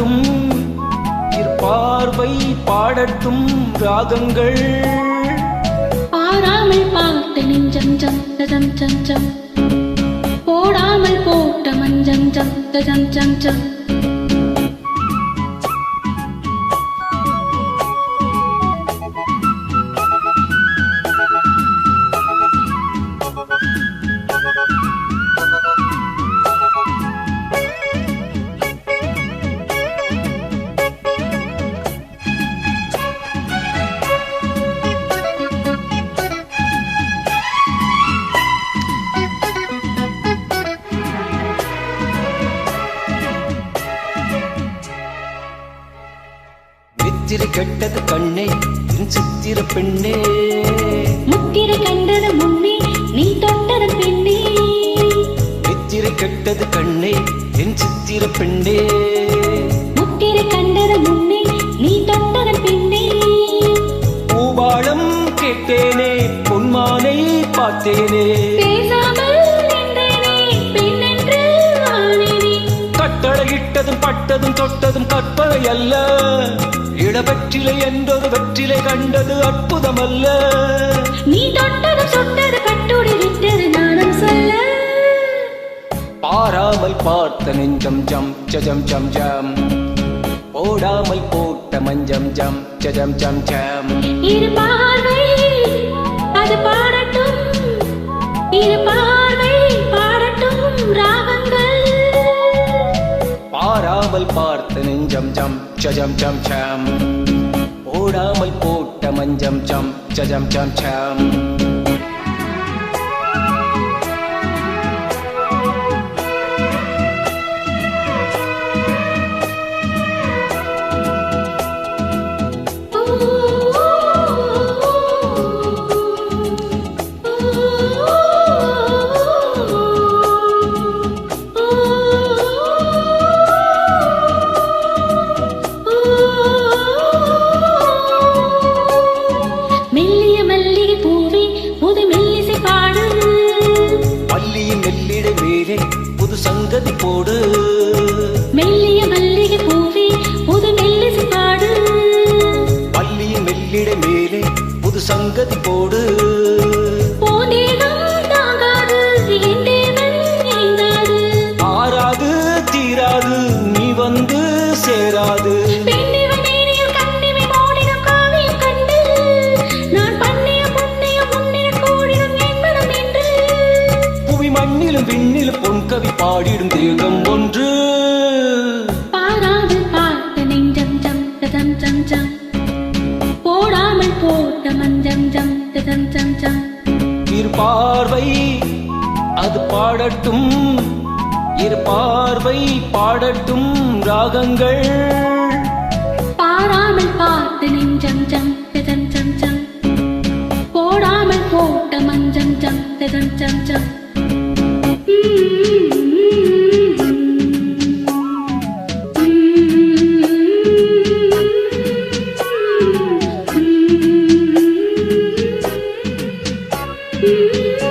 பாடட்டும் இரு பார்வை பாடட்டும் ராகங்கள் பாராமல் பார்த்த நெஞ்சம் ஜம் ஜம் ஜம் ஜம் போடாமல் போட்ட மஞ்சம் ஜம் ஜம் ஜம் ஜம் முத்திரை கெட்டது கண்ணே என் சித்திர பெண்ணே முத்திரை கண்டது முன்னே நீ தொட்டது பெண்ணே முத்திரை கெட்டது கண்ணே என் சித்திர பெண்ணே முத்திரை கண்டது முன்னே நீ தொட்டது பெண்ணே பூபாலம் கேட்டேனே பொன்மானை பார்த்தேனே பேசாமல் நின்றேனே பெண்ணென்று ஆனேனே கட்டளையிட்டதும் பட்டதும் தொட்டதும் கற்பனை அல்ல இடவற்றிலை என்றொரு வெற்றிலை கண்டது அற்புதம் அல்ல நீ தொட்டது சொட்டது கட்டுடி விட்டது நானும் சொல்ல பாராமல் பார்த்த நெஞ்சம் ஜம் ஜம் ஜம் ஜம் போடாமல் போட்ட மஞ்சம் ஜம் ஜம் ஜம் ஜம் இரு பார்வை அது பாடட்டும் இரு பார்வை பாடட்டும் ராகங்கள் பாராமல் பார்த்த நெஞ்சம் ஜம் ஜம் ஜம் ஜம் போடாமல் போட்ட மஞ்சம் ஜம் ஜம் ஜம் ஜம் புது சங்கதி போடு மெல்லிய மல்லிகை பூவே புது மெல்லிசை பாடு பள்ளியின் மெல்லிடை மேலே புது சங்கதி போடு போனேகம் தாங்காது என் தேவன் நீங்காது ஆறாது தீராது நீ வந்து சேராது பெண்ணிவன் மேனியில் கண்ணிமை மோடினம் காவியம் கண்டு நான் பண்ணிய புண்ணியம் முன்னிடம் கூடினம் என்பனம் என்று புவி மண்ணிலும் விண்ணிலும் பொன்கவி பாடிடும் தேகம் ஒன்று பாராமல் பார்த்த நெஞ்சம் ஜம் ஜம் ஜம் ஜம் போடாமல் போட்ட மஞ்சம் ஜம் ஜம் ஜம் ஜம் இரு பார்வை அது பாடட்டும் இரு பார்வை பாடட்டும் ராகங்கள் பாராமல் பார்த்த நெஞ்சம் ஜம் ஜம் ஜம் ஜம் போடாமல் போட்ட மஞ்சம் ஜம் ஜம் ஜம் ஜம் Mm-hmm.